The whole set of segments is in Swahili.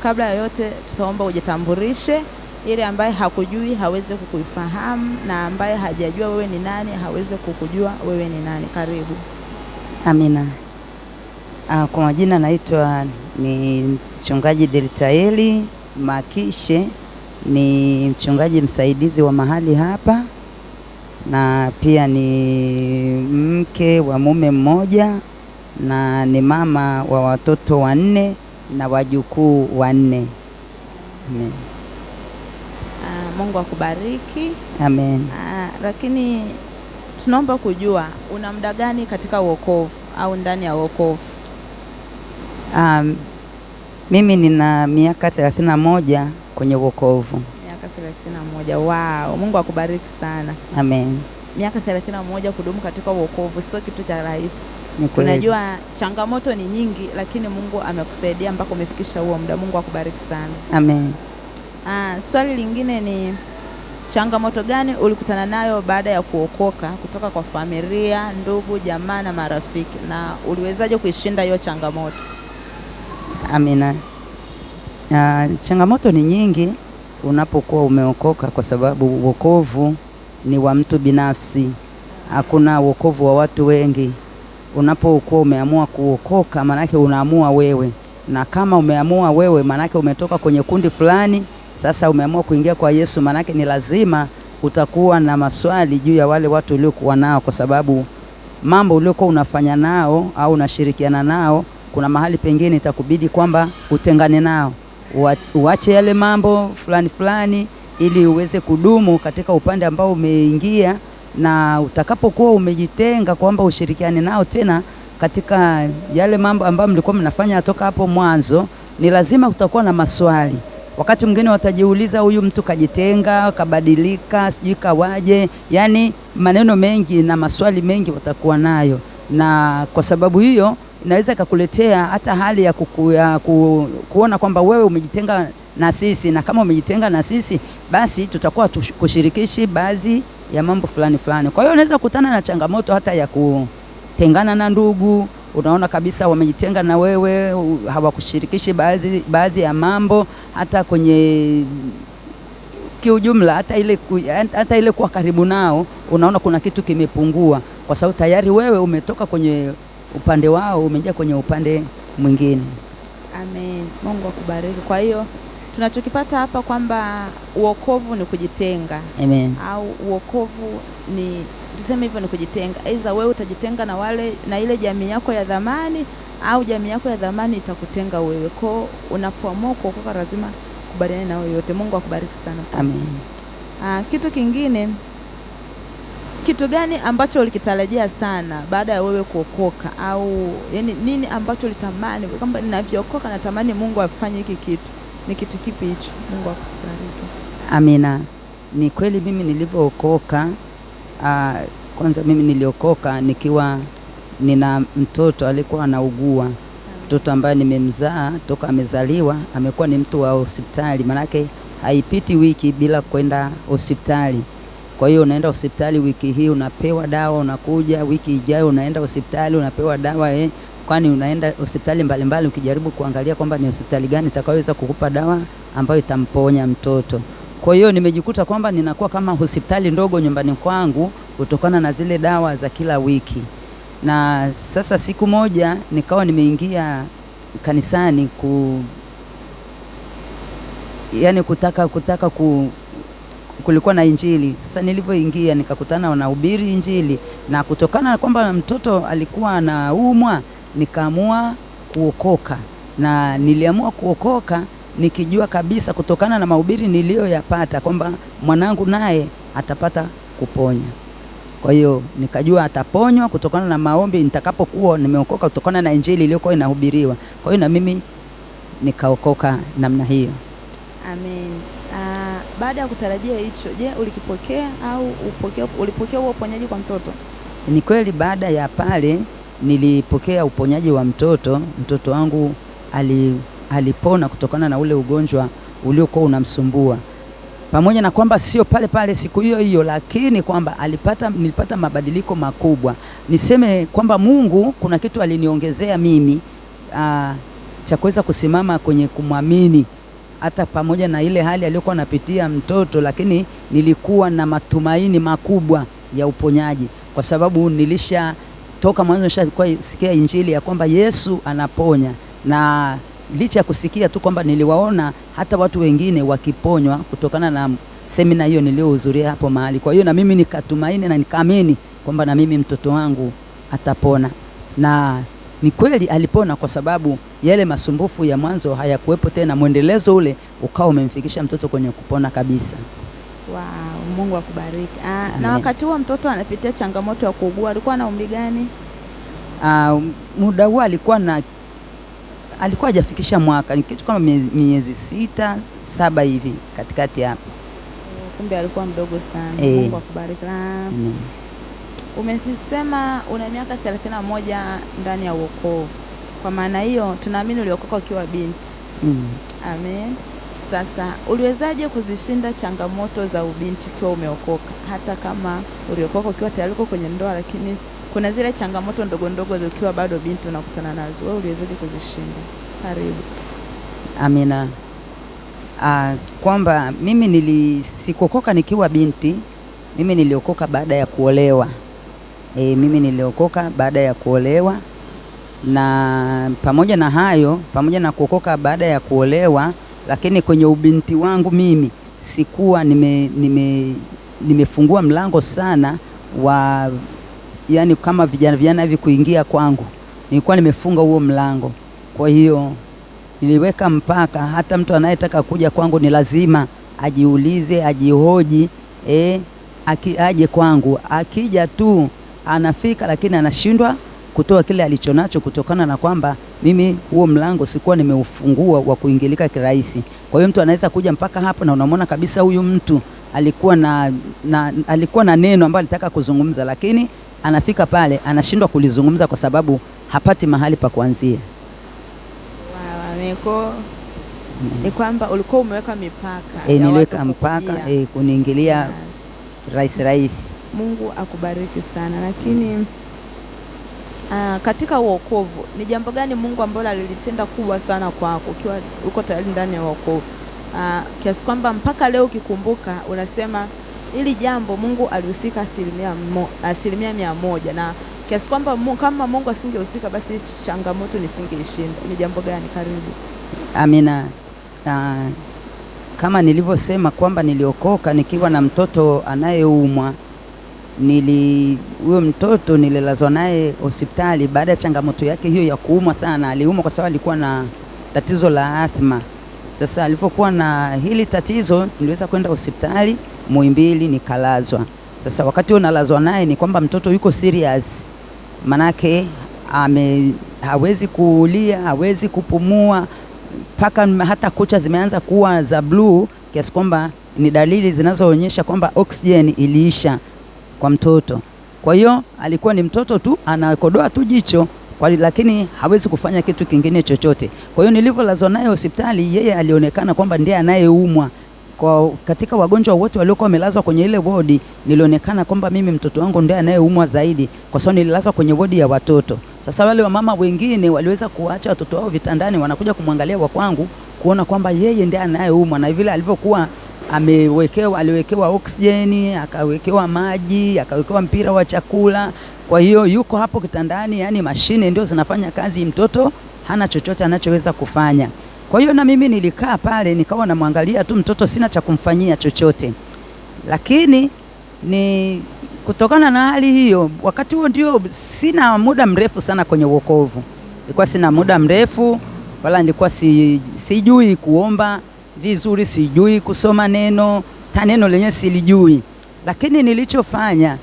kabla ya yote tutaomba ujitambulishe ili ambaye hakujui haweze kukufahamu na ambaye hajajua wewe ni nani haweze kukujua wewe ni nani. Karibu. Amina. Kwa majina naitwa ni mchungaji Deltaeli Makishe, ni mchungaji msaidizi wa mahali hapa na pia ni mke wa mume mmoja na ni mama wa watoto 4 na wajukuu 4. Amen. Mungu akubariki. Amen. Lakini tunaomba kujua una muda gani katika wokovu au ndani ya wokovu? Mimi nina miaka 31 kwenye wokovu. Miaka 31. Wow, Mungu akubariki sana. Amen. Miaka 31 kudumu katika wokovu sio kitu cha rahisi. Unajua changamoto ni nyingi, lakini Mungu amekusaidia mpaka umefikisha huo muda. Mungu akubariki sana. Amen. Swali lingine ni changamoto gani ulikutana nayo baada ya kuokoka kutoka kwa familia, ndugu, jamaa na marafiki, na uliwezaje kuishinda hiyo changamoto? Amina. Changamoto ni nyingi unapokuwa umeokoka, kwa sababu wokovu ni wa mtu binafsi. Hakuna wokovu wa watu wengi. Unapokuwa umeamua kuokoka, manake unaamua wewe, na kama umeamua wewe manake umetoka kwenye kundi fulani, sasa umeamua kuingia kwa Yesu, manake ni lazima utakuwa na maswali juu ya wale watu uliokuwa nao, kwa sababu mambo uliokuwa unafanya nao au unashirikiana nao, kuna mahali pengine itakubidi kwamba utengane nao, uache yale mambo fulani ili uweze kudumu katika upande ambao umeingia, na utakapokuwa umejitenga kwamba ushirikiane nao tena katika yale mambo ambayo mlikuwa mnafanya toka hapo mwanzo, ni lazima utakuwa na maswali. Wakati mwingine watajiuliza, huyu mtu kajitenga, kabadilika, sijui kawaje, yani maneno mengi na maswali mengi watakuwa nayo, na kwa sababu hiyo inaweza kukuletea hata hali ya kuona kwamba wewe umejitenga na sisi, na kama umejitenga na sisi basi tutakuwa kushirikishi baadhi ya mambo fulani. Kwa hiyo unaweza kukutana na changamoto hata ya kutengana na ndugu. Unaona kabisa wamejitenga na wewe, hawakushirikishi baadhi ya mambo, hata kwenye kiujumla, hata ile kuwa karibu nao, unaona kuna kitu kimepungua, kwa sababu tayari wewe umetoka kwenye upande wao umeingia kwenye upande mwingine. Amen. Mungu akubariki. Kwa hiyo tunachokipata hapa kwamba uokovu ni kujitenga. Amen. Au uokovu ni tuseme hivyo, ni kujitenga. Aidha wewe utajitenga na ile jamii yako ya dhamani, au jamii yako ya dhamani itakutenga wewe. Kwa unapoamua kuokoka lazima kubaliana na wewe yote. Mungu akubariki sana. Amen. Kitu kingine, kitu gani ambacho ulikitarajia sana baada ya wewe kuokoka, au yani nini ambacho ulitamani kwamba ninavyokoka natamani Mungu afanye hiki kitu? Ni kitu kipi hicho? Mungu akubariki. Amina. Ni kweli mimi nilipookoka, kwanza mimi niliokoka nikiwa nina mtoto alikuwa anaugua. Mtoto ambaye nimemzaa toka amezaliwa amekuwa ni mtu wa hospitali, manake haipiti wiki bila kwenda hospitali. Kwa hiyo unaenda hospitali wiki hii unapewa dawa, unakuja wiki ijayo unaenda hospitali unapewa dawa, kwani unaenda hospitali mbalimbali ukijaribu kuangalia kwamba ni hospitali gani itakayoweza kukupa dawa ambayo itamponya mtoto. Kwa hiyo nimejikuta kwamba ninakuwa kama hospitali ndogo nyumbani kwangu kutokana na zile dawa za kila wiki. Na sasa siku moja nikawa nimeingia kanisani kutaka kulikuwa na injili. Sasa nilivyoingia nikakutana wanahubiri injili, na kutokana na kwamba mtoto alikuwa anaumwa nikaamua kuokoka. Na niliamua kuokoka nikijua kabisa kutokana na mahubiri niliyoyapata kwamba mwanangu naye atapata kuponya. Kwa hiyo nikajua ataponywa kutokana na maombi nitakapokuwa nimeokoka kutokana na injili iliyokuwa inahubiriwa. Kwa hiyo na mimi nikaokoka namna hiyo. Amen. Baada ya kutarajia hicho, je, ulikipokea au ulipokea huo uponyaji kwa mtoto? Ni kweli baada ya pale nilipokea uponyaji wa mtoto. Mtoto wangu alipona kutokana na ule ugonjwa uliokuwa unamsumbua. Pamoja na kwamba sio pale siku hiyo, lakini kwamba nilipata mabadiliko makubwa. Niseme kwamba Mungu kuna kitu aliniongezea mimi cha kuweza kusimama kwenye kumwamini hata pamoja na ile hali aliyokuwa anapitia mtoto, lakini nilikuwa na matumaini makubwa ya uponyaji, kwa sababu toka mwanzo nishakuwa sikia injili ya kwamba Yesu anaponya, na licha ya kusikia tu kwamba niliwaona hata watu wengine wakiponywa kutokana na semina hiyo niliyohudhuria hapo mahali. Kwa hiyo na mimi nikatumaini na nikaamini kwamba na mimi mtoto wangu atapona, na ni kweli alipona, kwa sababu yale masumbufu ya mwanzo hayakuwepo tena. Mwendelezo ule ukawa umemfikisha mtoto kwenye kupona kabisa. Wow, Mungu akubariki. Na wakati huo mtoto anapitia changamoto ya kuugua, alikuwa na umri gani? Muda huo alikuwa hajafikisha mwaka, ni kitu kama miezi 6, 7 hivi katikati hapo. Kumbe alikuwa mdogo sana. Mungu akubariki. Umesema una miaka 31 ndani ya wokovu. Kwa maana hiyo tunaamini uliokoka ukiwa binti. Amen. Sasa uliwezaje kuzishinda changamoto za ubinti ukiwa umeokoka? Hata kama uliokoka ukiwa tayari uko kwenye ndoa, lakini kuna zile changamoto ndogo ndogo ukiwa bado binti unakutana nazo. Wewe uliwezaje kuzishinda? Karibu. Amina. Kwamba mimi sikuokoka nikiwa binti, mimi niliokoka baada ya kuolewa. Mimi niliokoka baada ya kuolewa, na pamoja na hayo, pamoja na kuokoka baada ya kuolewa, lakini kwenye ubinti wangu mimi sikuwa nimefungua mlango sana wa yani kama vijana hivi kuingia kwangu. Nilikuwa nimefunga huo mlango. Kwa hiyo niliweka mpaka, hata mtu anayetaka kuja kwangu ni lazima ajiulize, ajihoji, aje kwangu. Akija tu anafika, lakini anashindwa kutoa kile alichonacho, kutokana na kwamba mimi huo mlango sikuwa nimeufungua wa kuingilika kirahisi. Kwa hiyo mtu anaweza kuja mpaka hapo na unamwona kabisa huyu mtu alikuwa na neno ambalo alitaka kuzungumza, lakini anafika pale anashindwa kulizungumza kwa sababu hapati mahali pa kuanzia. Ni kwamba ulikuwa umeweka mipaka. Niliweka mpaka kuniingilia rahisi. Mungu akubariki sana. Lakini katika wokovu ni jambo gani Mungu ambalo alilitenda kubwa sana kwako ukiwa uko tayari ndani ya wokovu, kiasi kwamba mpaka leo ukikumbuka unasema hili jambo Mungu alihusika 100%, na kiasi kwamba kama Mungu asingehusika basi changamoto nisingeishinda? Ni jambo gani? Karibu. Amina. Kama nilivyosema kwamba niliokoka nikiwa na mtoto anayeumwa. Huyo mtoto nililazwa naye hospitali baada ya changamoto yake hiyo ya kuumwa sana. Aliumwa kwa sababu alikuwa na tatizo la asthma. Sasa alipokuwa na hili tatizo niliweza kwenda hospitali Muhimbili nikalazwa. Sasa wakati nalazwa naye ni kwamba mtoto yuko serious. Manake hawezi kulia, hawezi kupumua, paka hata kucha zimeanza kuwa za blue, kiasi kwamba ni dalili zinazoonyesha kwamba oxygen iliisha kwa mtoto. Kwa hiyo alikuwa ni mtoto tu anakodoa tu jicho, lakini hawezi kufanya kitu kingine chochote. Kwa hiyo nilivyolazwa naye hospitali, yeye alionekana kwamba ndiye anayeumwa. Katika wagonjwa wote waliokuwa wamelazwa kwenye ile wodi, nilionekana kwamba mimi mtoto wangu ndiye anayeumwa zaidi, kwa sababu nililazwa kwenye wodi ya watoto. Sasa wale wamama wengine waliweza kuacha watoto wao vitandani, wanakuja kumwangalia wa kwangu kuona kwamba yeye ndiye anayeumwa, na vile alivyokuwa aliwekewa oksijeni, akawekewa maji, akawekewa mpira wa chakula. Kwa hiyo yuko hapo kitandani, yani mashine ndio zinafanya kazi, mtoto hana chochote anachoweza kufanya. Kwa hiyo na mimi nilikaa pale nikawa namwangalia tu mtoto, sina cha kumfanyia chochote. Lakini ni kutokana na hali hiyo, wakati huo ndio sina muda mrefu sana kwenye wokovu. Nilikuwa sina muda mrefu, wala nilikuwa sijui kuomba vizuri, sijui kusoma neno, hata neno lenyewe silijui. Lakini nilichofanya,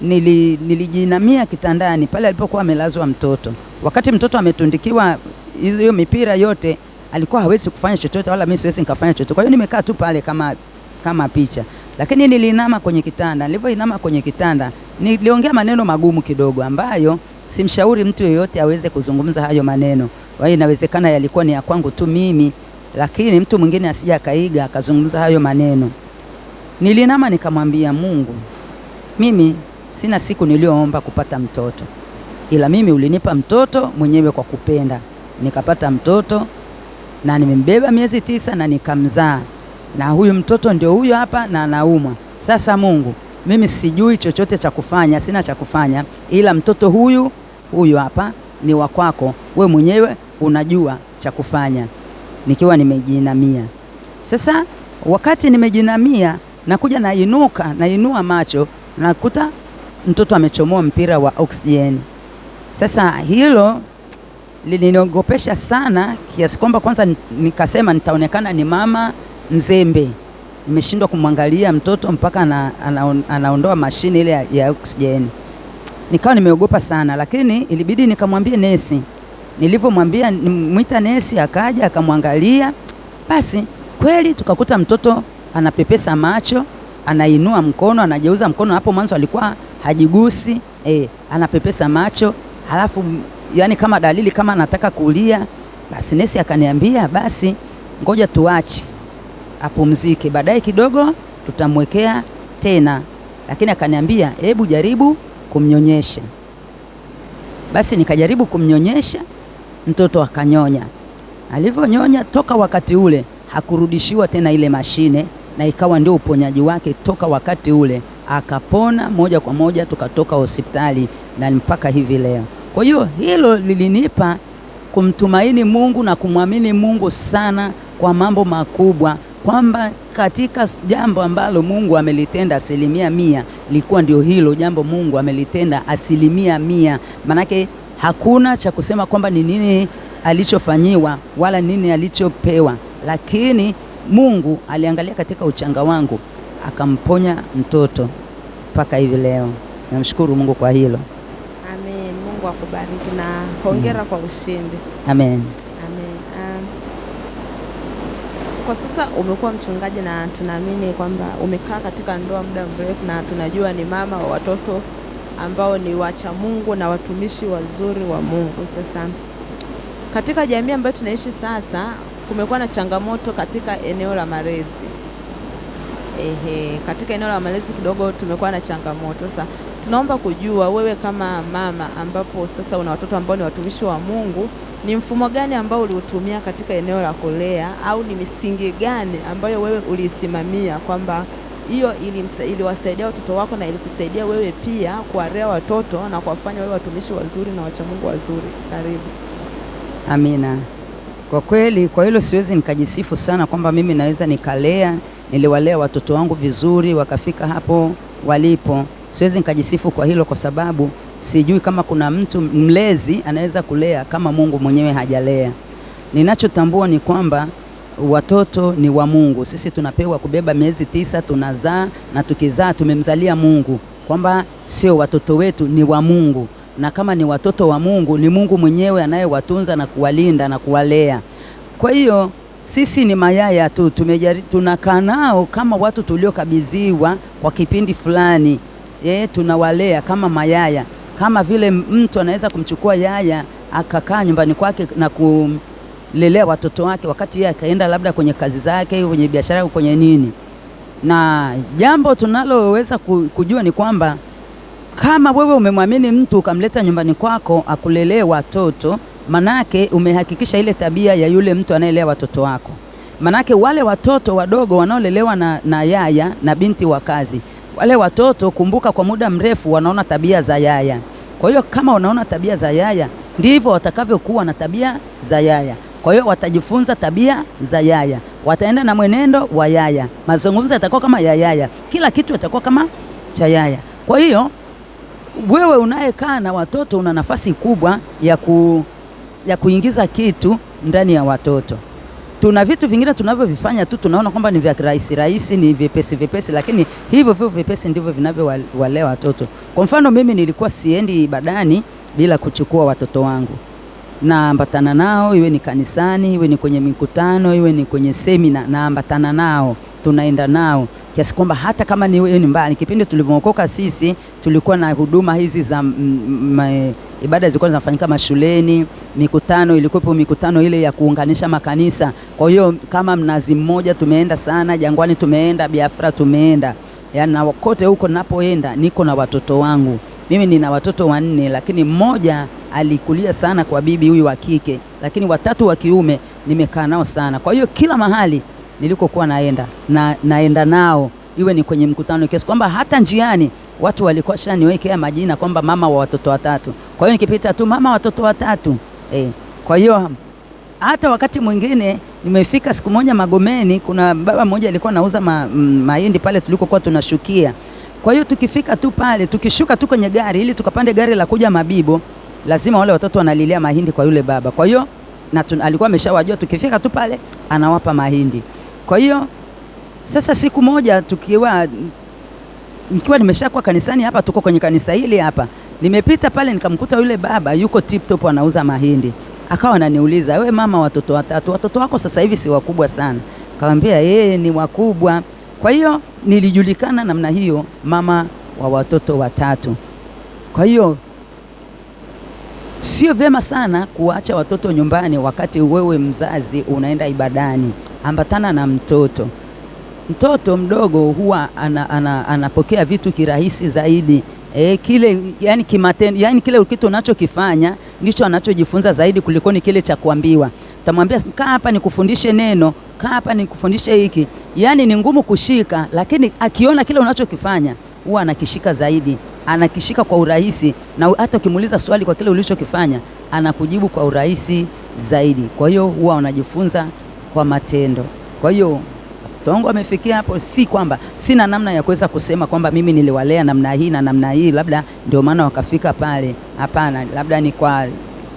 nilijinamia kitandani pale alipokuwa amelazwa mtoto. Wakati mtoto ametundikiwa hiyo mipira yote, alikuwa hawezi kufanya chochote, wala mimi siwezi nikafanya chochote. Kwa hiyo nimekaa tu pale kama picha. Lakini nilinama kwenye kitanda. Nilipoinama kwenye kitanda, niliongea maneno magumu kidogo ambayo simshauri mtu yeyote aweze kuzungumza hayo maneno. Kwa hiyo inawezekana yalikuwa ni ya kwangu tu mimi, lakini mtu mwingine asije akaiga akazungumza hayo maneno. Nilinama nikamwambia Mungu, mimi sina siku niliyoomba kupata mtoto, ila mimi ulinipa mtoto mwenyewe kwa kupenda. nikapata mtoto na nimembeba miezi 9 na nikamzaa, na huyu mtoto ndio huyo hapa na anaumwa. Sasa Mungu, mimi sijui chochote cha kufanya, sina cha kufanya, ila mtoto huyu hapa ni wa kwako, we mwenyewe unajua cha kufanya. Nikiwa nimejinamia. Sasa wakati nimejinamia, nakuja nainua macho, nakuta mtoto amechomoa mpira wa oksijeni. Sasa hilo liliniogopesha sana kiasi kwamba kwanza nikasema nitaonekana ni mama mzembe. Nimeshindwa kumwangalia mtoto mpaka anaondoa mashine ile ya oksijeni. Nikawa nimeogopa sana, lakini ilibidi nikamwambie nesi. Nilivyomwambia nimwita nesi, akaja akamwangalia, basi kweli tukakuta mtoto anapepesa macho, anainua mkono, anageuza mkono. Hapo mwanzo alikuwa hajigusi, anapepesa macho, halafu yani kama dalili kama anataka kulia. Basi nesi akaniambia basi ngoja tuache apumzike, baadaye kidogo tutamwekea tena, lakini akaniambia hebu jaribu kumnyonyesha. Basi nikajaribu kumnyonyesha, mtoto akanyonya. Alivyonyonya, toka wakati ule hakurudishiwa tena ile mashine, na ikawa ndio uponyaji wake. Toka wakati ule akapona moja kwa moja, tukatoka hospitali na mpaka hivi leo. Kwa hiyo hilo lilinipa kumtumaini Mungu na kumwamini Mungu sana kwa mambo makubwa, kwamba katika jambo ambalo Mungu amelitenda 100%, likuwa ndio hilo jambo Mungu amelitenda 100%. Manake hakuna cha kusema kwamba ni nini alichofanyiwa wala nini alichopewa, lakini Mungu aliangalia katika uchanga wangu akamponya mtoto mpaka hivi leo. Namshukuru Mungu kwa hilo. Amen. Mungu akubariki na hongera kwa ushindi. Amen. Amen. Kwa sasa umekuwa mchungaji na tunaamini kwamba umekaa katika ndoa muda mrefu, na tunajua ni mama wa watoto ambao ni wacha Mungu na watumishi wazuri wa Mungu. Sasa katika jamii ambayo tunaishi sasa, kumekuwa na changamoto katika eneo la malezi. Katika eneo la malezi kidogo tumekuwa na changamoto. Sasa tunaomba kujua wewe kama mama, ambapo sasa una watoto ambao ni watumishi wa Mungu, ni mfumo gani ambao uliutumia katika eneo la kulea, au ni misingi gani ambayo wewe ulisimamia kwamba hiyo iliwasaidia watoto wako na ilikusaidia wewe pia kuwalea watoto na kuwafanya wewe watumishi wazuri na wacha Mungu wazuri? Karibu. Amina. Kwa kweli, kwa hilo siwezi nikajisifu sana kwamba mimi naweza nikalea, niliwalea watoto wangu vizuri wakafika hapo walipo. Siwezi nikajisifu kwa hilo, kwa sababu sijui kama kuna mtu mlezi anaweza kulea kama Mungu mwenyewe hajalea. Ninachotambua ni kwamba watoto ni wa Mungu. Sisi tunapewa kubeba miezi 9, tunazaa, na tukizaa tumemzalia Mungu, kwamba sio watoto wetu, ni wa Mungu. Na kama ni watoto wa Mungu, ni Mungu mwenyewe anayewatunza na kuwalinda na kuwalea. Kwa hiyo sisi ni mayaya tu, tunakaa nao kama watu tuliokabidhiwa kwa kipindi fulani. Tunawalea kama mayaya, kama vile mtu anaweza kumchukua yaya akakaa nyumbani kwake na kulelea watoto wake, wakati yeye akaenda labda kwenye kazi zake, kwenye biashara, kwenye nini. Na jambo tunaloweza kujua ni kwamba kama wewe umemwamini mtu ukamleta nyumbani kwako akulelee watoto, manake umehakikisha ile tabia ya yule mtu anayelea watoto wako. Manake wale watoto wadogo wanaolelewa na yaya na binti wa kazi, wale watoto, kumbuka, kwa muda mrefu wanaona tabia za yaya. Kwa hiyo kama wanaona tabia za yaya, ndivyo watakavyokuwa na tabia za yaya. Kwa hiyo watajifunza tabia za yaya, wataenda na mwenendo wa yaya, mazungumzo yatakuwa kama ya yaya, kila kitu yatakuwa kama cha yaya. Kwa hiyo wewe unayekaa na watoto una nafasi kubwa ya kuingiza kitu ndani ya watoto. Tuna vitu vingine tunavyovifanya tu tunaona kwamba ni vya rahisi, ni vyepesi, lakini hivyo vyepesi ndivyo vinavyowalea watoto. Kwa mfano, mimi nilikuwa siendi ibadani bila kuchukua watoto wangu, naambatana nao, iwe ni kanisani, iwe ni kwenye mikutano, iwe ni kwenye semina, naambatana nao, tunaenda nao, kiasi kwamba hata kama ni mbali. Kipindi tulivyookoka sisi tulikuwa na huduma hizi za ibada zilikuwa zinafanyika mashuleni, mikutano ilikuwepo, mikutano ile ya kuunganisha makanisa. Kwa hiyo kama Mnazi Mmoja tumeenda sana, Jangwani tumeenda, Biafra tumeenda, yaani na kote huko ninapoenda niko na watoto wangu. Mimi nina watoto 4, lakini mmoja alikulia sana kwa bibi huyu wa kike, lakini watatu wa kiume nimekaa nao sana. Kwa hiyo kila mahali nilikokuwa naenda nao, iwe ni kwenye mkutano, kiasi kwamba hata njiani watu walikuwa shaniwekea majina kwamba mama wa watoto watatu. Kwa hiyo nikipita tu mama watoto watatu. Kwa hiyo hata wakati mwingine nimefika siku moja Magomeni, kuna baba mmoja alikuwa anauza mahindi pale tulikokuwa tunashukia. Kwa hiyo tukifika tu pale, tukishuka tu kwenye gari ili tukapande gari la kuja Mabibo, lazima wale watoto wanalilia mahindi kwa yule baba. Kwa hiyo alikuwa ameshawajua tukifika tu pale anawapa mahindi. Kwa hiyo sasa siku moja nikiwa nimeshakuwa kanisani hapa, tuko kwenye kanisa hili hapa, nimepita pale nikamkuta yule baba yuko tip top anauza mahindi. Akawa ananiuliza, wewe mama watoto watatu, watoto wako sasa hivi si wakubwa sana? Akamwambia ni wakubwa. Kwa hiyo nilijulikana namna hiyo, mama wa watoto watatu. Kwa hiyo sio vyema sana kuacha watoto nyumbani wakati wewe mzazi unaenda ibadani. Ambatana na mtoto. Mtoto mdogo huwa anapokea vitu kirahisi zaidi. Kile yani kimatendo, yani kile kitu unachokifanya ndicho anachojifunza zaidi kuliko ni kile cha kuambiwa. Tamwambia kaa hapa nikufundishe neno, kaa hapa nikufundishe hiki. Yani ni ngumu kushika, lakini akiona kile unachokifanya huwa anakishika zaidi, anakishika kwa urahisi, na hata ukimuuliza swali kwa kile ulichokifanya anakujibu kwa urahisi zaidi. Kwa hiyo huwa wanajifunza kwa matendo. Kwa hiyo Tongo amefikia hapo, si kwamba sina namna ya kuweza kusema kwamba mimi niliwalea namna hii na namna hii, labda ndio maana wakafika pale. Hapana, labda ni kwa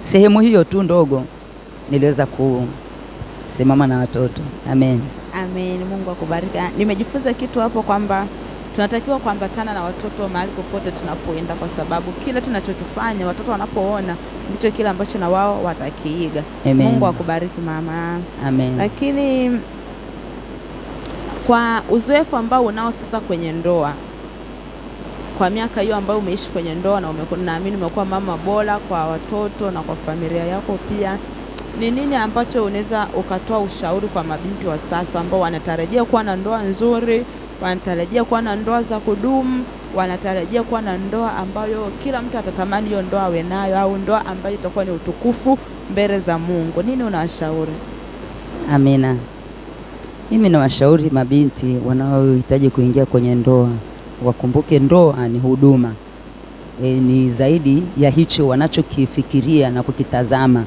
sehemu hiyo tu ndogo niliweza kusimama na watoto. Amen. Amen. Mungu akubariki. Nimejifunza kitu hapo kwamba tunatakiwa kuambatana na watoto mahali popote tunapoenda, kwa sababu kile tunachokifanya watoto wanapoona ndicho kile ambacho na wao watakiiga. Amen. Mungu akubariki mama. Amen. Lakini kwa uzoefu ambao unao sasa kwenye ndoa, kwa miaka hiyo ambayo umeishi kwenye ndoa na naamini umekuwa mama bora kwa watoto na kwa familia yako pia, ni nini ambacho unaweza ukatoa ushauri kwa mabinti wa sasa ambao wanatarajia kuwa na ndoa nzuri, wanatarajia kuwa na ndoa za kudumu, wanatarajia kuwa na ndoa ambayo kila mtu atatamani hiyo ndoa awe nayo, au ndoa ambayo itakuwa ni utukufu mbele za Mungu? Nini unawashauri? Amina. Mimi nawashauri mabinti wanaohitaji kuingia kwenye ndoa, wakumbuke ndoa ni huduma. Ni zaidi ya hicho wanachokifikiria na kukitazama.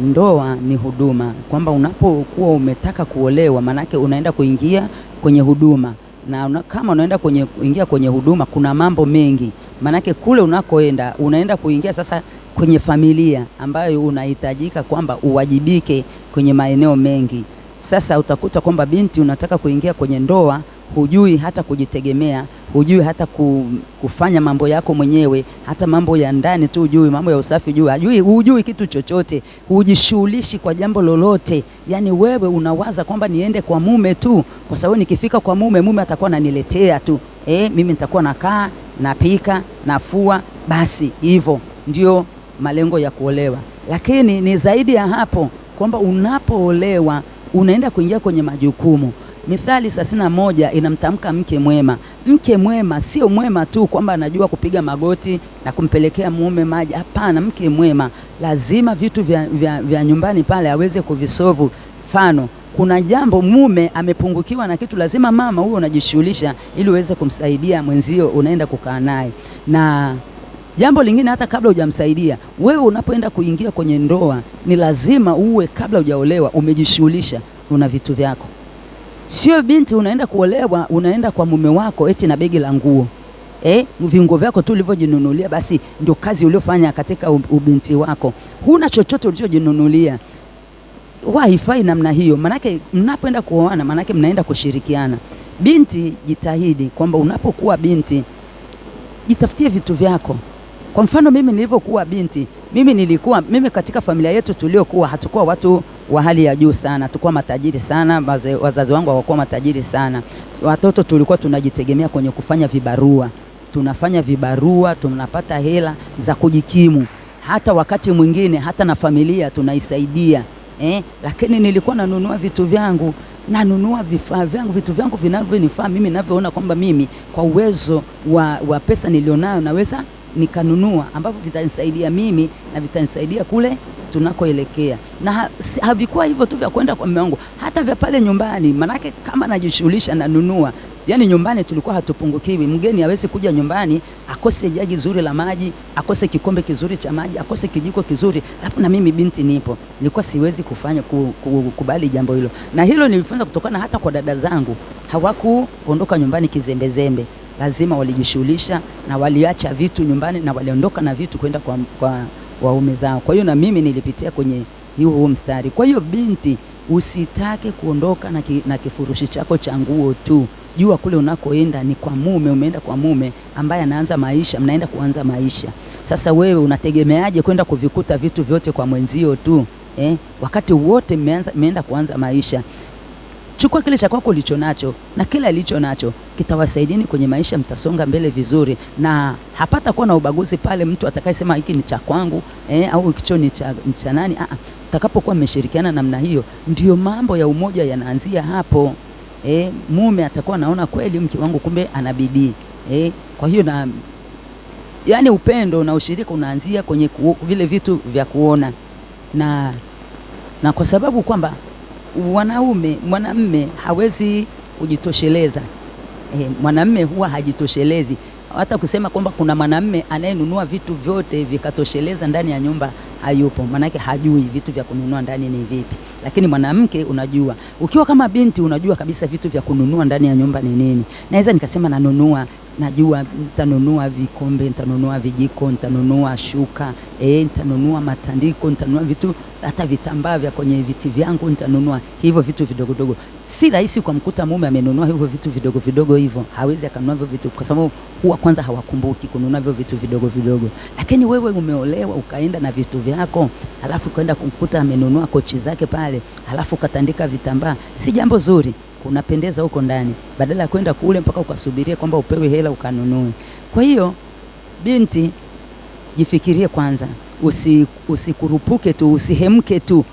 Ndoa ni huduma, kwamba unapokuwa umetaka kuolewa manake unaenda kuingia kwenye huduma, na kama unaenda kuingia kwenye huduma kuna mambo mengi, manake kule unakoenda unaenda kuingia sasa kwenye familia ambayo unahitajika kwamba uwajibike kwenye maeneo mengi. Sasa utakuta kwamba binti unataka kuingia kwenye ndoa, hujui hata kujitegemea, hujui hata kufanya mambo yako mwenyewe, hata mambo ya ndani tu hujui, mambo ya usafi hujui kitu chochote, hujishughulishi kwa jambo lolote. Yani wewe unawaza kwamba niende kwa mume tu, kwa sababu nikifika kwa mume atakuwa ananiletea tu. Mimi nitakuwa nakaa, napika, nafua, basi hivyo ndio malengo ya kuolewa. Lakini ni zaidi ya hapo, kwamba unapoolewa unaenda kuingia kwenye majukumu. Mithali 31 inamtamka mke mwema. Mke mwema sio mwema tu kwamba anajua kupiga magoti na kumpelekea mume maji. Hapana, mke mwema lazima vitu vya nyumbani pale aweze kuvisovu. Mfano, kuna jambo mume amepungukiwa na kitu, lazima mama huo unajishughulisha ili uweze kumsaidia mwenzio unaenda kukaa naye. Na jambo lingine, hata kabla hujamsaidia, wewe unapoenda kuingia kwenye ndoa ni lazima uwe, kabla hujaolewa, umejishughulisha, una vitu vyako. Sio binti unaenda kuolewa unaenda kwa mume wako eti na begi la nguo. Viungo vyako tu ulivyojinunulia basi ndio kazi uliofanya katika ubinti wako. Huna chochote ulichojinunulia. Haifai namna hiyo. Manake mnapoenda kuoana manake mnaenda kushirikiana. Binti, jitahidi kwamba unapokuwa binti jitafutie vitu vyako. Kwa mfano mimi nilivyokuwa binti, mimi katika familia yetu tuliokuwa hatakuwa watu wa hali ya juu sana, tukua matajiri sana, wazazi wangu hawakuwa matajiri sana. Watoto tulikuwa tunajitegemea kwenye kufanya vibarua. Tunafanya vibarua, tunapata hela za kujikimu. Hata wakati mwingine hata na familia tunaisaidia. Lakini nilikuwa nanunua vitu vyangu, nanunua vifaa vyangu, vitu vyangu vinavyonifaa mimi, ninavyoona kwamba mimi kwa uwezo wa pesa nilionayo naweza nikanunua ambavyo vitanisaidia mimi na vitanisaidia kule tunakoelekea. Na havikuwa hivyo tu vya kwenda kwa mume wangu, hata vya pale nyumbani. Manake kama najishughulisha nanunua, yani nyumbani tulikuwa hatupungukiwi. Mgeni hawezi kuja nyumbani akose jagi zuri la maji, akose kikombe kizuri cha maji, akose kijiko kizuri, alafu na mimi binti nipo. Nilikuwa siwezi kufanya kubali jambo hilo, na hilo nilifunza kutokana hata kwa dada zangu. Hawakuondoka nyumbani kizembezembe, lazima walijishughulisha na waliacha vitu nyumbani na waliondoka na vitu kwenda kwa waume zao. Kwa hiyo na mimi nilipitia kwenye huo mstari. Kwa hiyo binti, usitake kuondoka na kifurushi chako cha nguo tu. Jua kule unakoenda ni kwa mume, umeenda kwa mume ambaye anaanza maisha, mnaenda kuanza maisha. Sasa wewe unategemeaje kwenda kuvikuta vitu vyote kwa mwenzio tu wakati wote mmeenda kuanza maisha? Chukua kile cha kwako ulicho nacho, na kile alicho nacho kitawasaidieni kwenye maisha, mtasonga mbele vizuri, na hapata kuwa na ubaguzi pale mtu atakayesema hiki ni cha kwangu au kicho ni cha nani. Utakapokuwa mmeshirikiana namna hiyo, ndio mambo ya umoja yanaanzia hapo. Mume atakuwa naona kweli mke wangu kumbe ana bidii. Kwa hiyo yani upendo na ushirika unaanzia kwenye vile vitu vya kuona, na kwa sababu kwamba mwanamume hawezi kujitosheleza. Mwanamume huwa hajitoshelezi. Hata kusema kwamba kuna mwanamume anayenunua vitu vyote vikatosheleza ndani ya nyumba, hayupo. Manake hajui vitu vya kununua ndani ni vipi. Lakini mwanamke unajua, ukiwa kama binti unajua kabisa vitu vya kununua ndani ya nyumba ni nini. Naweza nikasema najua nitanunua vikombe, nitanunua vijiko, nitanunua shuka, nitanunua matandiko, nitanunua vitu hata vitambaa vya kwenye viti vyangu, nitanunua hivyo vitu vidogo vidogo. Si rahisi kwa mkuta mume amenunua hivyo vitu vidogo vidogo hivyo. Hawezi akanunua hivyo vitu kwa sababu huwa kwanza hawakumbuki kununua hivyo vitu vidogo vidogo. Lakini wewe umeolewa ukaenda na vitu vyako, alafu kwenda kumkuta amenunua kochi zake pale, alafu katandika vitambaa, si jambo zuri. Unapendeza huko ndani, badala ya kwenda kule mpaka ukasubiria kwamba upewe hela ukanunue. Kwa hiyo binti, jifikirie kwanza, usikurupuke tu, usihemke tu.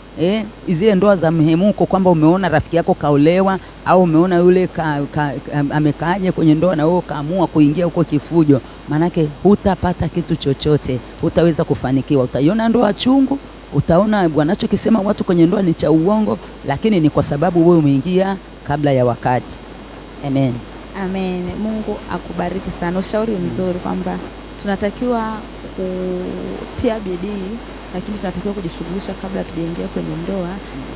Zile ndoa za mhemuko kwamba umeona rafiki yako kaolewa au umeona yule amekaaje kwenye ndoa na wewe kaamua kuingia huko kifujo, manake hutapata kitu chochote, hutaweza kufanikiwa. Utaiona ndoa chungu, utaona wanachokisema watu kwenye ndoa ni cha uongo, lakini ni kwa sababu wewe umeingia kabla ya wakati. Amen. Amen. Mungu akubariki sana. Ushauri mzuri kwamba tunatakiwa kutia bidii, lakini tunatakiwa kujishughulisha kabla tujaingia kwenye ndoa,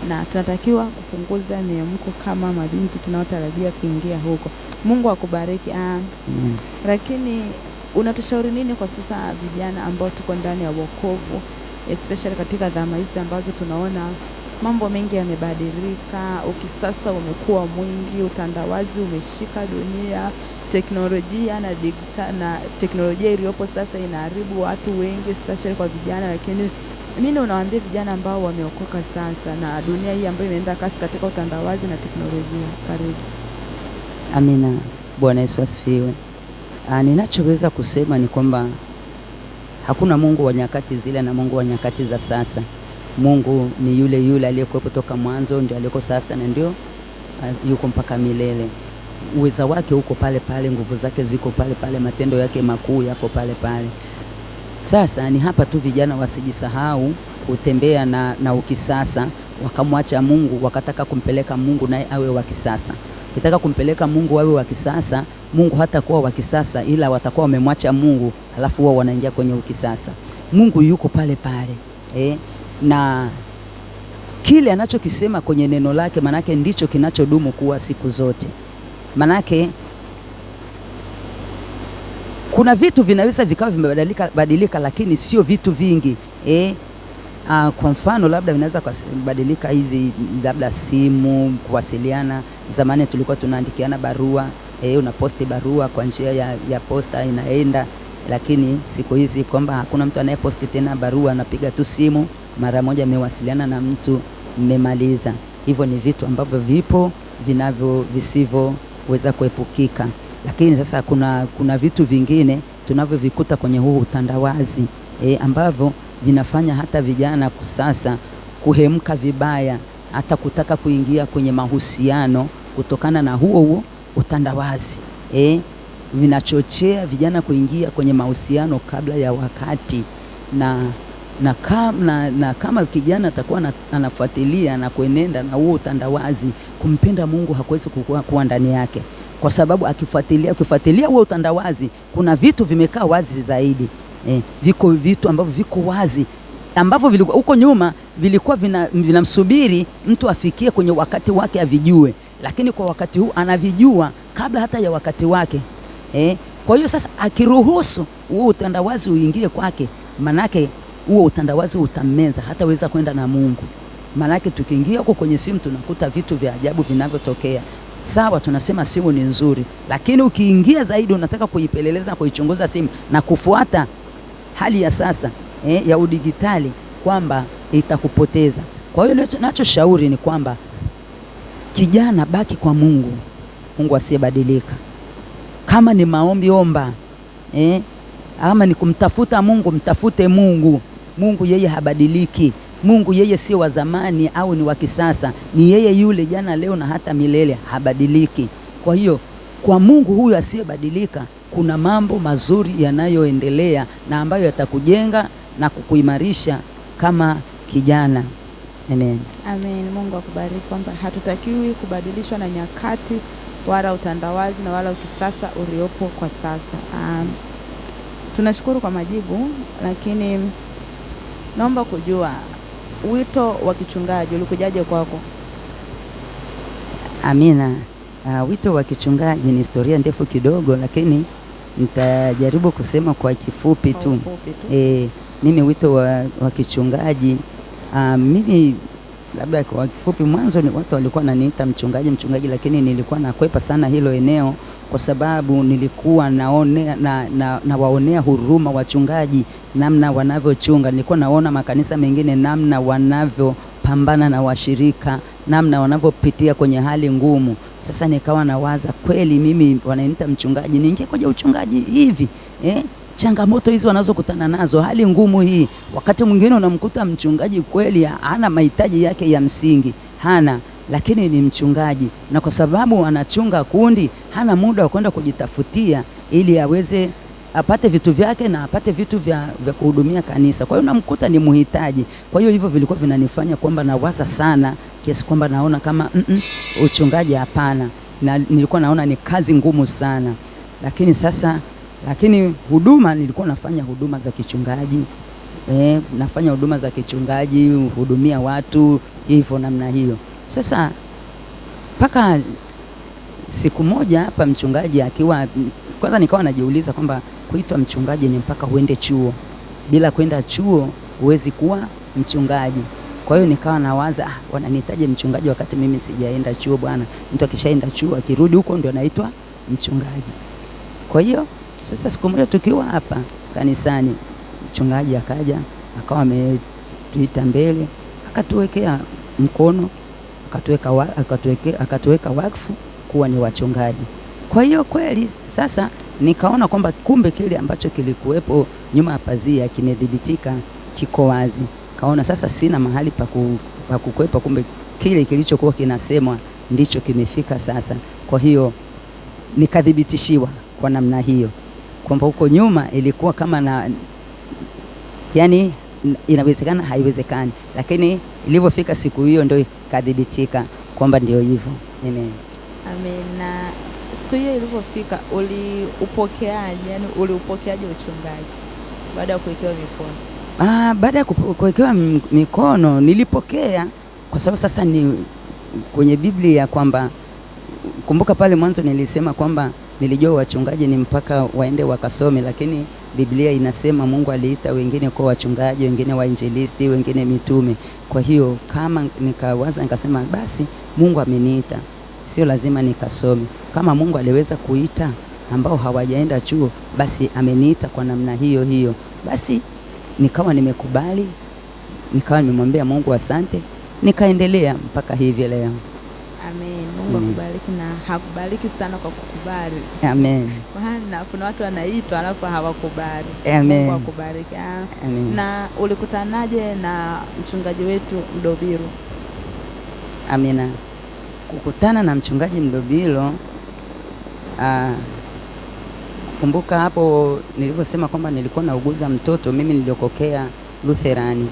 na tunatakiwa kupunguza miemko kama mabinti tunaotarajia kuingia huko. Mungu akubariki. Lakini unatushauri nini kwa sasa vijana ambao tuko ndani ya wokovu, especially katika dhama hizi ambazo tunaona mambo mengi yamebadilika, ukisasa umekuwa mwingi, utandawazi umeshika dunia, teknolojia na teknolojia iliyopo sasa inaharibu watu wengi, especially kwa vijana. Lakini mimi unawaambia vijana ambao wameokoka sasa na dunia hii ambayo inaenda kasi katika utandawazi na teknolojia? Karibu. Amina. Bwana Yesu asifiwe. Ninachoweza kusema ni kwamba hakuna Mungu wa nyakati zile na Mungu wa nyakati za sasa. Mungu ni yule yule aliyekuwepo toka mwanzo, ndio aliyeko sasa na ndio yuko mpaka milele. Uweza wake uko pale pale, nguvu zake ziko pale pale, matendo yake makuu yako pale pale. Sasa ni hapa tu vijana wasijisahau kutembea na ukisasa, wakamwacha Mungu, wakataka kumpeleka Mungu naye awe wa kisasa. Kitaka kumpeleka Mungu awe wa kisasa, Mungu hatakuwa wa kisasa, ila watakuwa wamemwacha Mungu, alafu wao wanaingia kwenye ukisasa. Mungu yuko pale pale. Na kile anachokisema kwenye neno lake manake ndicho kinachodumu kuwa siku zote. Manake kuna vitu vinaweza vikawa vimebadilika lakini sio vitu vingi. Kwa mfano labda vinaweza kubadilika hizi labda simu, kuwasiliana. Zamani tulikuwa tunaandikiana barua, unaposti barua kwa njia ya posta inaenda, lakini siku hizi kwamba hakuna mtu anayeposti tena barua, anapiga tu simu mara moja, mmewasiliana na mtu, mmemaliza. Hivyo ni vitu ambavyo vipo visivyoweza kuepukika. Lakini sasa kuna vitu vingine tunavyovikuta kwenye huu utandawazi ambavyo vinafanya hata vijana sasa kuhemka vibaya, hata kutaka kuingia kwenye mahusiano kutokana na huo utandawazi. vinachochea vijana kuingia kwenye mahusiano kabla ya wakati, na kama kijana atakuwa anafuatilia na kuenenda na huo utandawazi, kumpenda Mungu hakuwezi kuwa ndani yake, kwa sababu ukifuatilia huo utandawazi, kuna vitu vimekaa wazi zaidi. Viko vitu ambavyo viko wazi ambavyo vilikuwa huko nyuma vilikuwa vinamsubiri mtu afikie kwenye wakati wake avijue, lakini kwa wakati huu anavijua kabla hata ya wakati wake. Kwa hiyo sasa akiruhusu huo utandawazi uingie kwake, manake huo utandawazi utammeza, hataweza kwenda na Mungu. Manake tukiingia huko kwenye simu tunakuta vitu vya ajabu vinavyotokea. Sawa, tunasema simu ni nzuri, lakini ukiingia zaidi unataka kuipeleleza, kuichunguza simu na kufuata hali ya sasa ya udigitali, kwamba itakupoteza. Kwa hiyo ninachoshauri ni kwamba kijana, baki kwa Mungu, Mungu asiyebadilika. Kama ni maombi, omba. Ama ni kumtafuta Mungu, mtafute Mungu. Mungu yeye habadiliki. Mungu yeye sio wa zamani au ni wa kisasa, ni yeye yule jana, leo na hata milele, habadiliki. Kwa hiyo kwa Mungu huyu asiyebadilika kuna mambo mazuri yanayoendelea na ambayo yatakujenga na kukuimarisha kama kijana. Amen. Amen. Mungu akubariki, kwamba hatutakiwi kubadilishwa na nyakati wala utandawazi na wala ukisasa uliopo kwa sasa. Tunashukuru kwa majibu, lakini naomba kujua wito wa kichungaji ulikujaje kwako? Amina. Wito wa kichungaji ni historia ndefu kidogo, lakini nitajaribu kusema kwa kifupi tu. Mimi wito wa kichungaji, mimi labda kwa kifupi, mwanzo ni watu walikuwa wananiita mchungaji, lakini nilikuwa nakwepa sana hilo eneo, kwa sababu nilikuwa nawaonea huruma wachungaji namna wanavyochunga. Nilikuwa naona makanisa mengine namna wanavyopambana na washirika, namna wanavyopitia kwenye hali ngumu. Sasa nikawa nawaza, kweli mimi wananiita mchungaji, niingie kwenye uchungaji hivi? Changamoto hizi wanazokutana nazo, hali ngumu hii. Wakati mwingine unamkuta mchungaji kweli hana mahitaji yake ya msingi, hana, lakini ni mchungaji, na kwa sababu anachunga kundi, hana muda wa kwenda kujitafutia ili aweze apate vitu vyake na apate vitu vya kuhudumia kanisa. Kwa hiyo unamkuta ni muhitaji. Kwa hiyo hivyo vilikuwa vinanifanya kwamba nawaza sana, kiasi kwamba naona kama uchungaji hapana, na nilikuwa naona ni kazi ngumu sana. Lakini huduma, nilikuwa nafanya huduma za kichungaji, nafanya huduma za kichungaji, hudumia watu hivyo namna hiyo. Sasa mpaka siku moja hapa mchungaji akiwa, kwanza nikawa najiuliza kwamba kuitwa mchungaji ni mpaka uende chuo. Bila kwenda chuo huwezi kuwa mchungaji. Kwa hiyo nikawa nawaza, wananihitaji mchungaji wakati mimi sijaenda chuo bwana. Mtu akishaenda chuo akirudi huko ndio anaitwa mchungaji. Kwa hiyo sasa siku moja tukiwa hapa kanisani, mchungaji akaja, akawa ametuita mbele, akatuwekea mkono, akatuweka wakfu kuwa ni wachungaji. Kwa hiyo kweli sasa nikaona kwamba kumbe kile ambacho kilikuwepo nyuma ya pazia kimedhibitika, kiko wazi. Kaona sasa sina mahali pa kukwepa, kumbe kile kilichokuwa kinasemwa ndicho kimefika sasa. Kwa hiyo nikadhibitishiwa kwa namna hiyo kwamba huko nyuma ilikuwa kama yani inawezekana haiwezekani, lakini ilipofika siku hiyo ndio kadhibitika kwamba ndio hivyo. Amen. Amen. Na siku hiyo ilipofika, uliupokeaje? Yani uliupokeaje uchungaji baada ya kuwekewa mikono? Baada ya kuwekewa mikono nilipokea, kwa sababu sasa ni kwenye Biblia kwamba, kumbuka pale mwanzo nilisema kwamba nilijua wachungaji ni mpaka waende wakasome, lakini Biblia inasema Mungu aliita wengine kwa wachungaji, wengine wainjilisti, wengine mitume. Kwa hiyo kama nikawaza nikasema, basi Mungu ameniita, sio lazima nikasome. Kama Mungu aliweza kuita ambao hawajaenda chuo, basi ameniita kwa namna hiyo hiyo. Basi nikawa nimekubali, nikawa nimemwambia Mungu asante, nikaendelea mpaka hivi leo. Amen. Mungu akubariki na hakubariki sana kwa kukubali. Amen. Maana kuna watu wanaitwa alafu hawakubali. Amen. Mungu akubariki. Amen. Na ulikutanaje na mchungaji wetu Mdobiro? Amina. Kukutana na mchungaji Mdobiro, Kumbuka hapo nilivyosema kwamba nilikuwa nauguza mtoto, mimi niliokokea Lutherani.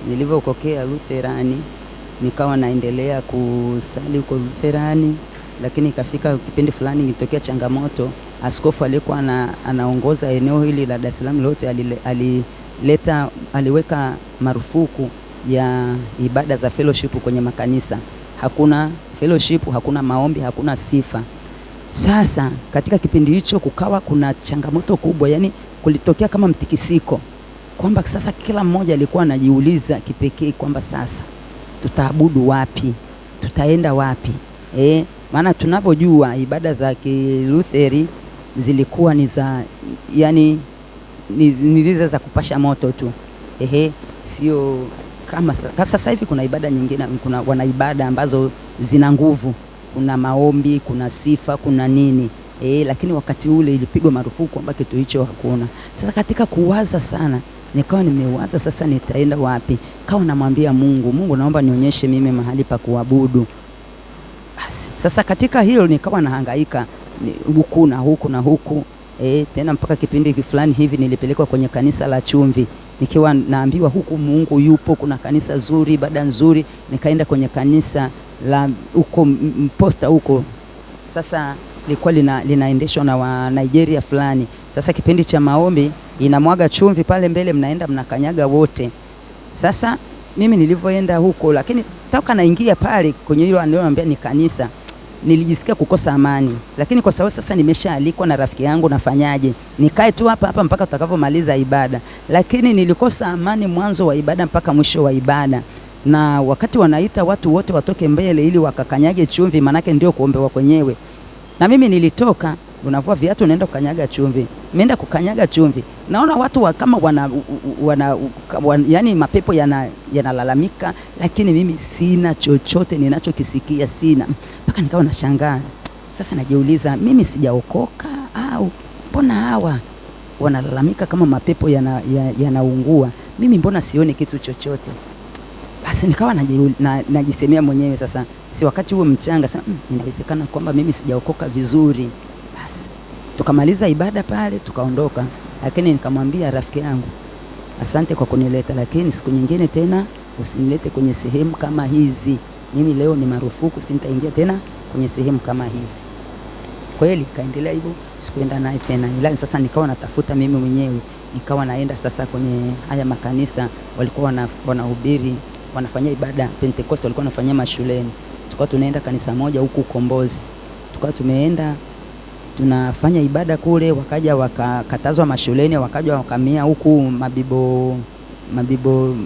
Nilivyokokea Lutherani nikawa naendelea kusali huko Lutherani, lakini ikafika kipindi fulani nilitokea changamoto. Askofu alikuwa anaongoza eneo hili la Dar es Salaam lote aliweka marufuku ya ibada za fellowship kwenye makanisa. Hakuna fellowship, hakuna maombi, hakuna sifa. Sasa katika kipindi hicho kukawa kuna changamoto kubwa, yani kulitokea kama mtikisiko, kwamba sasa kila mmoja alikuwa anajiuliza kipekee kwamba sasa tutaabudu wapi, tutaenda wapi? Maana tunapojua ibada za Kilutheri zilikuwa ni za yani ni za kupasha moto tu, sio kama sasa hivi. Kuna ibada nyingine, kuna wana ibada ambazo zina nguvu, kuna maombi, kuna sifa, kuna nini, lakini wakati ule ilipigwa marufuku kwamba kitu hicho hakuna. Sasa katika kuwaza sana, nikawa nimewaza sasa nitaenda wapi. Kawa namwambia Mungu, naomba nionyeshe mimi mahali pa kuabudu. Basi sasa katika hilo nikawa nahangaika huku na huku na huku, tena mpaka kipindi fulani hivi nilipelekwa kwenye kanisa la Chumvi, nikiwa naambiwa huku Mungu yupo, kuna kanisa zuri, ibada nzuri. Nikaenda kwenye kanisa la huko Posta huko. Sasa lilikuwa linaendeshwa na wa Nigeria fulani. Sasa kipindi cha maombi inamwaga chumvi pale mbele, mnaenda mnakanyaga wote. Sasa mimi nilivyoenda huko, lakini toka naingia pale kwenye hilo ananiambia ni kanisa, nilijisikia kukosa amani. Lakini kwa sababu sasa nimeshaalikwa na rafiki yangu, nafanyaje? Nikae tu hapa mpaka tutakapomaliza ibada. Lakini nilikosa amani mwanzo wa ibada mpaka mwisho wa ibada. Na wakati wanaita watu wote watoke mbele ili wakakanyage chumvi, manake ndio kuombewa kwenyewe. Na mimi nilitoka, unavua viatu unaenda kukanyaga chumvi. Nimeenda kukanyaga chumvi, naona watu kama yani mapepo yanalalamika, lakini mimi sina chochote ninachokisikia, sina. Mpaka nikawa nashangaa. Sasa najiuliza, mimi sijaokoka au mbona hawa wanalalamika kama mapepo yanaungua? Mimi mbona sioni kitu chochote? Basi nikawa najisemea mwenyewe, sasa si wakati huo mchanga, sasa inawezekana kwamba mimi sijaokoka vizuri. Basi tukamaliza ibada pale tukaondoka, lakini nikamwambia rafiki yangu, asante kwa kunileta, lakini siku nyingine tena usinilete kwenye sehemu kama hizi. Mimi leo ni marufuku, sitaingia tena kwenye sehemu kama hizi. Kweli kaendelea hivyo, sikuenda naye tena. Ila sasa nikawa natafuta mimi mwenyewe, nikawa naenda sasa kwenye haya makanisa walikuwa wanahubiri, wanafanya ibada Pentecost, walikuwa wanafanyia mashuleni. Tukawa tunaenda kanisa moja huku Kombozi. Tukawa tumeenda tunafanya ibada kule, wakaja wakakatazwa mashuleni, wakaja wakamia huku Mabibo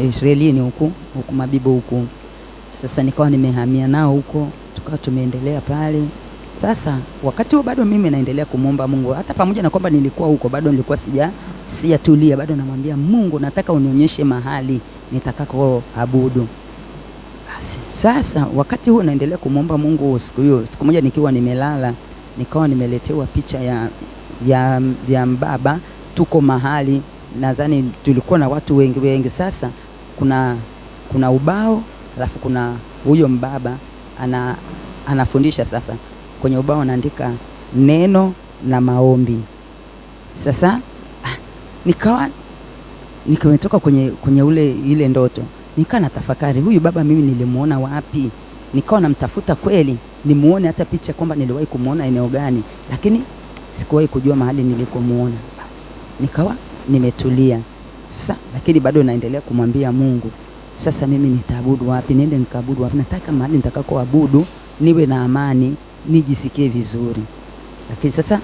Israelini huku Mabibo huku. Sasa nikawa nimehamia nao huko, tukawa tumeendelea pale. Sasa wakati huo bado mimi naendelea kumuomba Mungu, hata pamoja na kwamba nilikuwa huko bado nilikuwa sijatulia, bado namwambia Mungu, nataka unionyeshe mahali nitakako abudu. Basi sasa wakati huo naendelea kumuomba Mungu, siku moja nikiwa nimelala, nikawa nimeletewa picha ya mbaba. Tuko mahali, nadhani tulikuwa na watu wengi. Sasa kuna ubao, alafu kuna huyo mbaba anafundisha. Sasa kwenye ubao anaandika neno na maombi. Sasa nimetoka kwenye ile ndoto, nikaa na tafakari, huyu baba mimi nilimuona wapi? Nikawa namtafuta kweli nimuone hata picha kwamba niliwahi kumuona eneo gani, lakini sikuwahi kujua mahali nilikomuona. Basi nikawa nimetulia sasa, lakini bado naendelea kumwambia Mungu, sasa mimi nitaabudu wapi? Niende nikaabudu wapi? Nataka mahali nitakakoabudu niwe na amani, nijisikie vizuri. Lakini sasa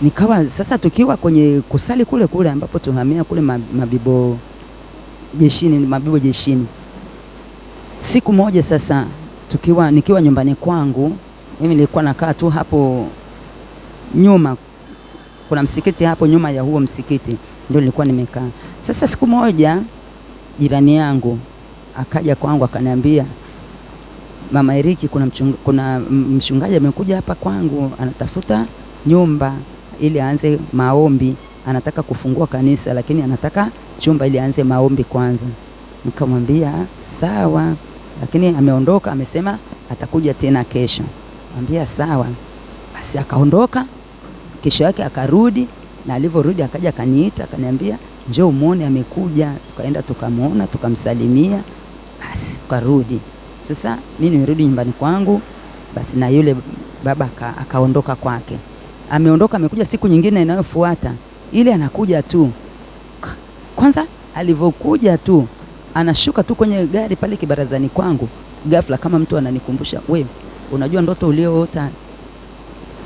nikawa sasa tukiwa kwenye kusali kule ambapo tuhamia kule Mabibo Jeshini. Siku moja sasa nikiwa nyumbani kwangu, mimi nilikuwa nakaa tu hapo nyuma, kuna msikiti hapo nyuma ya huo msikiti ndio nilikuwa nimekaa. Sasa siku moja jirani yangu akaja kwangu akaniambia, Mama Eriki, kuna mchungaji amekuja hapa kwangu, anatafuta nyumba ili aanze maombi, anataka kufungua kanisa, lakini anataka chumba ili aanze maombi kwanza. Nikamwambia sawa, lakini ameondoka, amesema atakuja tena kesho. Mwambia sawa. Basi akaondoka, Kesho yake akarudi, na alivyorudi akaja akaniita akaniambia njoo muone amekuja. Tukaenda tukamuona, tukamsalimia, basi tukarudi. Sasa mimi nimerudi nyumbani kwangu, basi na yule baba akaondoka kwake. Ameondoka, amekuja siku nyingine inayofuata. Ile anakuja tu. Kwanza alivyokuja tu anashuka tu kwenye gari pale kibarazani kwangu, ghafla kama mtu ananikumbusha, wewe unajua ndoto ulioota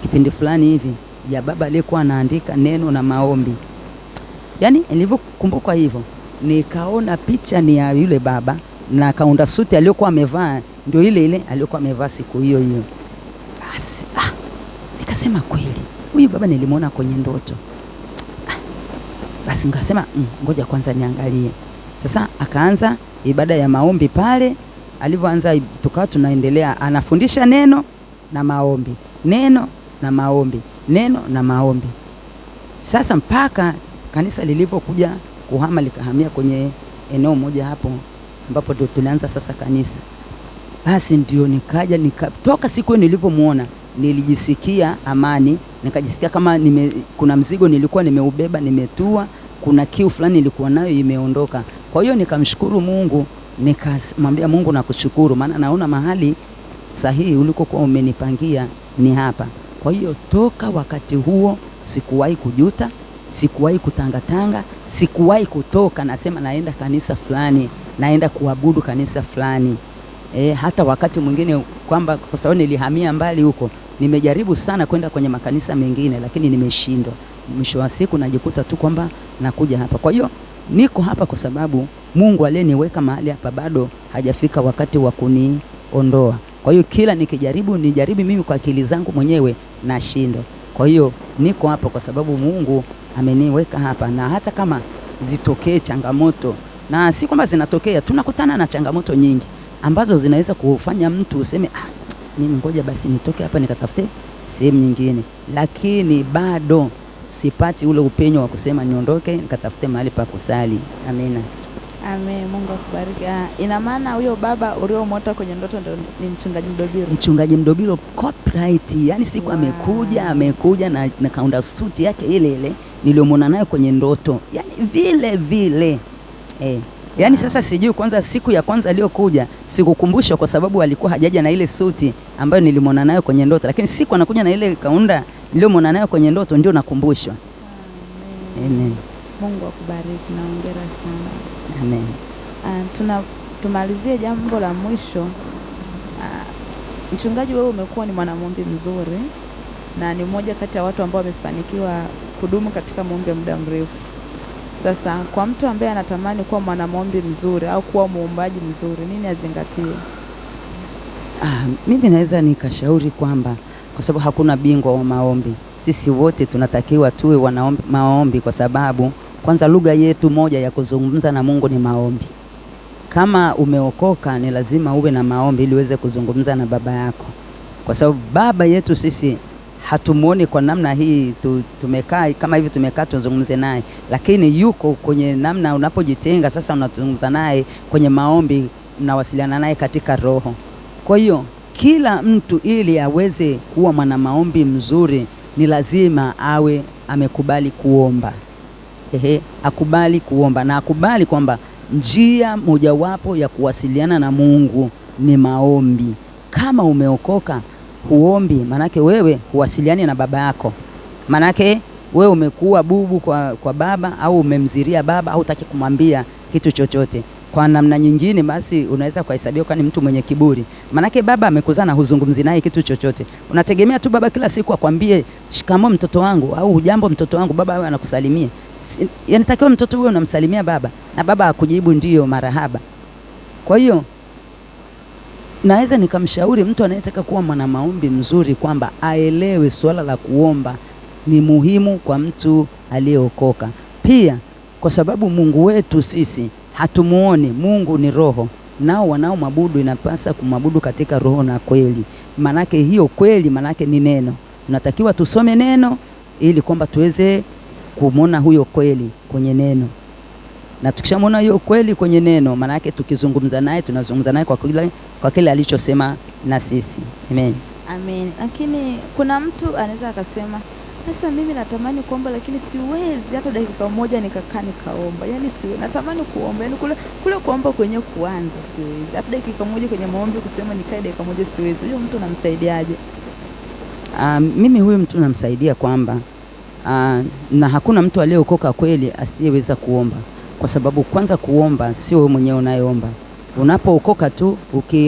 kipindi fulani hivi ya baba aliyekuwa anaandika neno na maombi. Yaani nilivyokumbuka hivyo, nikaona picha ni ya yule baba na kaunda suti aliyokuwa amevaa ndio ile ile aliyokuwa amevaa siku hiyo hiyo. Basi nikasema kweli huyu baba nilimuona kwenye ndoto. Basi nikasema ngoja kwanza niangalie. Sasa akaanza ibada ya maombi pale. Alivyoanza tukawa tunaendelea, anafundisha neno na maombi, neno na maombi, neno na maombi. Sasa mpaka kanisa lilivyokuja kuhama likahamia kwenye eneo moja hapo ambapo ndio tulianza sasa kanisa. Basi ndio nikatoka siku hiyo nilivyomuona nilijisikia amani, nikajisikia kama kuna mzigo nilikuwa nimeubeba nimetua, kuna kiu fulani nilikuwa nayo imeondoka. Kwa hiyo nikamshukuru Mungu, nikamwambia Mungu nakushukuru maana naona mahali sahihi ulikokuwa umenipangia ni hapa. Kwa hiyo toka wakati huo sikuwahi kujuta, sikuwahi kutangatanga, sikuwahi kutoka nasema naenda kanisa fulani, naenda kuabudu kanisa fulani. Hata wakati mwingine kwamba kwa sababu nilihamia mbali huko, nimejaribu sana kwenda kwenye makanisa mengine lakini nimeshindwa. Mwisho wa siku najikuta tu kwamba nakuja hapa. Kwa hiyo niko hapa kwa sababu Mungu aliyeniweka mahali hapa bado hajafika wakati wa kuniondoa. Kwa hiyo kila nijaribu mimi kwa akili zangu mwenyewe nashindwa. Kwa hiyo niko hapa kwa sababu Mungu ameniweka hapa, na hata kama zitokee changamoto, na si kwamba zinatokea, tunakutana na changamoto nyingi ambazo zinaweza kufanya mtu useme mimi ngoja basi nitoke hapa nikatafute sehemu nyingine, lakini bado sipati ule upenyo wa kusema niondoke nikatafute mahali pa kusali. Amina. Amen. Mungu akubariki. Ina maana huyo baba uliomwota kwenye ndoto ndio ni mchungaji Mdobiro. Mchungaji Mdobiro copyright. Yaani siku amekuja na kaunda suti yake ile ile niliyomwona nayo kwenye ndoto. Yaani vile. Yaani sasa sijui kwanza siku ya kwanza aliyokuja sikukumbushwa kwa sababu alikuwa hajaja na ile suti ambayo nilimwona nayo kwenye ndoto, lakini siku anakuja na ile kaunda niliyomwona nayo kwenye ndoto ndio nakumbushwa. Amen. Mungu akubariki na hongera sana. Amen. Tumalizie jambo la mwisho. Mchungaji, wewe umekuwa ni mwanamaombi mzuri na ni mmoja kati ya watu ambao wamefanikiwa kudumu katika maombi muda mrefu. Sasa kwa mtu ambaye anatamani kuwa mwanamaombi mzuri au kuwa muombaji mzuri, nini azingatie? Mimi naweza nikashauri kwamba kwa sababu hakuna bingwa wa maombi, sisi wote tunatakiwa tuwe maombi, kwa sababu kwanza lugha yetu moja ya kuzungumza na Mungu ni maombi. Kama umeokoka ni lazima uwe na maombi ili uweze kuzungumza na baba yako, kwa sababu baba yetu sisi hatumuoni kwa namna hii tumekaa kama hivi tumekaa tuzungumze naye, lakini yuko kwenye namna unapojitenga sasa unazungumza naye kwenye maombi, unawasiliana naye katika roho. Kwa hiyo kila mtu ili aweze kuwa mwana maombi mzuri ni lazima awe amekubali kuomba. Akubali kuomba na akubali kwamba njia mojawapo ya kuwasiliana na Mungu ni maombi. Kama umeokoka huombi, manake wewe huwasiliani na baba yako, manake wewe umekuwa bubu kwa baba, au umemziria baba, au hutaki kumwambia kitu chochote. Kwa namna nyingine basi unaweza kuhesabia kama mtu mwenye kiburi, manake baba amekuzaa na huzungumzi naye kitu chochote. Unategemea tu baba kila siku akwambie shikamoo mtoto wangu au hujambo mtoto wangu, baba wewe anakusalimia. Yanatakiwa mtoto wewe unamsalimia baba na baba akujibu ndio marahaba. Kwa hiyo naweza nikamshauri mtu anayetaka kuwa mwana maombi mzuri kwamba aelewe swala la kuomba ni muhimu kwa mtu aliyeokoka. Pia kwa sababu Mungu wetu sisi hatumuoni, Mungu ni roho, nao wanaomwabudu inapasa kumwabudu katika roho na kweli. Manake hiyo kweli manake ni neno. Tunatakiwa tusome neno ili kwamba tuweze kumwona huyo kweli kwenye neno. Na tukishamwona hiyo kweli kwenye neno, manake tukizungumza naye tunazungumza naye kwa kile alichosema na sisi. Amen. Amen. Lakini kuna mtu anaweza akasema Sasa mimi natamani kuomba lakini siwezi hata dakika moja nikakaa nikaomba. Yaani siwezi. Natamani kuomba. Yaani kule kuomba kwenye kuanza siwezi. Hata dakika moja kwenye maombi kusema nikae dakika moja siwezi. Huyo mtu namsaidiaje? Mimi huyu mtu namsaidia kwamba na hakuna mtu aliyeokoka kweli asiyeweza kuomba, kwa sababu kwanza kuomba sio wewe mwenyewe unayeomba. Unapookoka tu,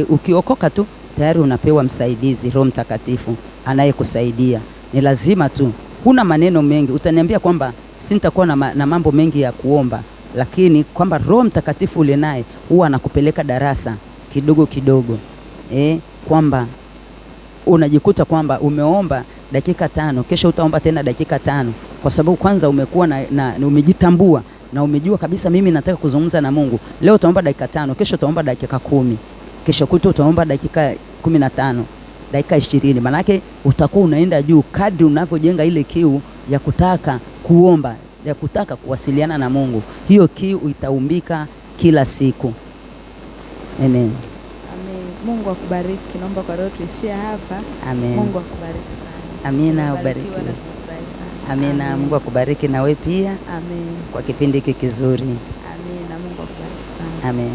ukiokoka tu tayari unapewa msaidizi, Roho Mtakatifu anayekusaidia. Ni lazima tu, huna maneno mengi. Utaniambia kwamba sintakuwa na mambo mengi ya kuomba, lakini kwamba Roho Mtakatifu ule naye huwa anakupeleka darasa kidogo kidogo, kwamba unajikuta kwamba umeomba dakika 5, kesho utaomba tena dakika 5, kwa sababu kwanza umekuwa na umejitambua na umejua kabisa mimi nataka kuzungumza na Mungu. Leo utaomba dakika 5, kesho utaomba dakika 10, kesho kutu utaomba dakika 15, dakika 20. Manake utakuwa unaenda juu kadri unavyojenga ile kiu ya kutaka kuomba, ya kutaka kuwasiliana na Mungu. Hiyo kiu itaumbika kila siku. Amen. Mungu akubariki. Naomba kwa leo tuishie hapa. Amen. Mungu akubariki sana. Amina, ubariki. Amina. Mungu akubariki na wewe pia. Amen. Kwa kipindi hiki kizuri. Amina. Mungu akubariki sana. Amen.